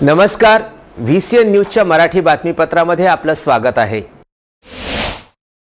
नमस्कार, VCN न्यूजच्या मराठी बातमीपत्रामध्ये आपलं स्वागत आहे।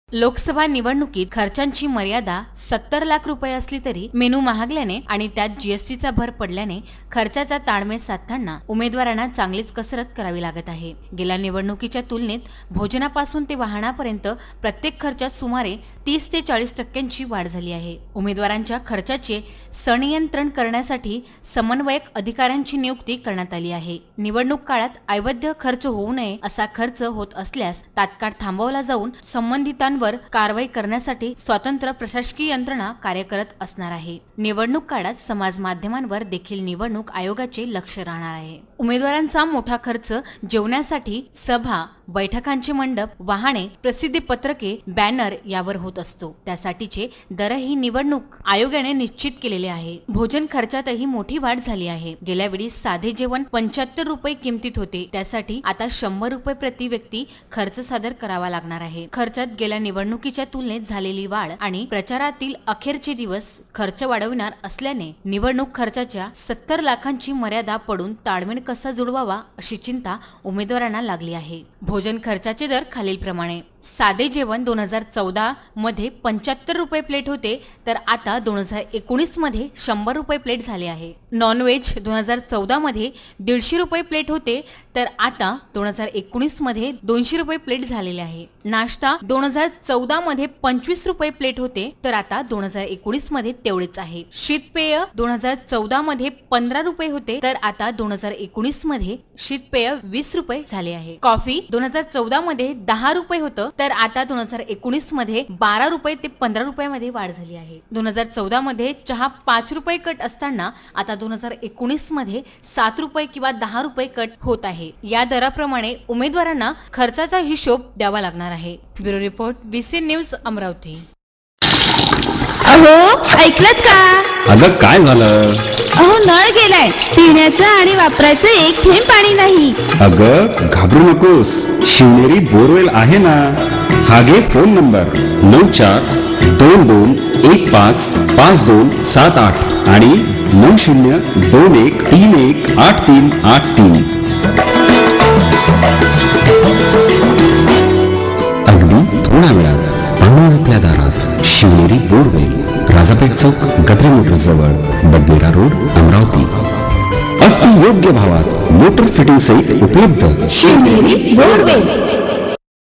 लोकसभा निवडणुकीत खर्चांची मर्यादा 70 लाख रुपये असली तरी मेनू महागल्याने आणि त्यात जीएसटीचा भर पडल्याने खर्चाचा ताळमेळ साधताना उमेदवारांना चांगलीच कसरत करावी लागत आहे। गेल्या निवडणुकीच्या तुलनेत भोजनापासून ते वाहनापर्यंत प्रत्येक खर्चात सुमारे 30 ते 40% वाढ झाली आहे। उमेदवारांच्या खर्चाचे संनियंत्रण करण्यासाठी समन्वयक अधिकाऱ्यांची नियुक्ती करण्यात आली आहे। निवडणूक काळात अवैध खर्च होऊ नये असा खर्च होत असल्यास तात्काळ थांबवला जाऊन संबंधितांवर कारवाई करण्यासाठी स्वतंत्र प्रशासकीय यंत्रणा कार्य करत असणार आहे। निवडणूक काळात समाज माध्यमांवर देखील निवडणूक आयोगाचे लक्ष राहणार आहे। उमेदवारांचा मोठा खर्च जेवणासाठी सभा, बैठकांचे मंडप, वाहने, प्रसिद्धी पत्रके, बॅनर यावर होत असतो। त्यासाठीचे दरही निवडणूक आयोगाने निश्चित केलेले आहे। भोजन खर्चातही मोठी वाढ झाली आहे। गेल्या वेळी साधे जेवण 75 रुपये किमतीत होते, त्यासाठी आता 100 रुपये प्रति व्यक्ती खर्च सादर करावा लागणार आहे। खर्चात गेल्या निवडणुकीच्या तुलनेत झालेली वाढ आणि प्रचारातील अखेरचे दिवस खर्च वाढविणार असल्याने निवडणूक खर्चाच्या 70 लाखांची मर्यादा पडून ताळमेळ कसा जुळवावा अशी चिंता उमेदवारांना लागली आहे। भोजन खर्चाचे दर खालीलप्रमाणे: साधे जेवण 2014 मध्ये 75 रुपये प्लेट होते, तर आता 2019 मध्ये 100 रुपये प्लेट झाले आहे। नॉनव्हेज 2014 मध्ये 150 रुपये प्लेट होते, तर आता 2019 मध्ये 200 रुपये प्लेट झालेले आहे। नाश्ता 2014 मध्ये 25 रुपये प्लेट होते, तर आता 2019 मध्ये तेवढेच आहे। शीतपेय 2014 मध्ये 15 रुपये होते, तर आता 2019 मध्ये शीतपेय 20 रुपये झाले आहे। कॉफी 2014 मध्ये 10 रुपये होतं, तर आता 2019 मध्ये 12 रुपये ते 15 रुपयामध्ये वाढ झाली आहे। 2014 मध्ये चहा 5 रुपये कट असताना आता 2019 मध्ये 7 रुपये किंवा 10 रुपये कट होत आहे। या दराप्रमाणे उमेदवारांना खर्चाचा हिशोब द्यावा लागणार आहे। Bureau report, VCN news, Amravati. अहो, ऐकलत का? अगं काय झालं? अहो, नळ गेलाय, पिण्याचं आणि वापरायचं एक थेंब पाणी नाही। अगं घाबरू नकोस, शिवनेरी बोरवेल आहे ना। हा घे फोन नंबर 9422155278 आणि 9021318383। अगदी थोडा वेळात पाणी आपल्या दारात। शिवनेरी बोरवेल, राजापेठ चौक, गद्रे मोटर्स जवळ, बडनेरा रोड, अमरावती। अति योग्य भावात मोटर फिटिंग सहित उपलब्ध। शिवनेरी बोरवेल।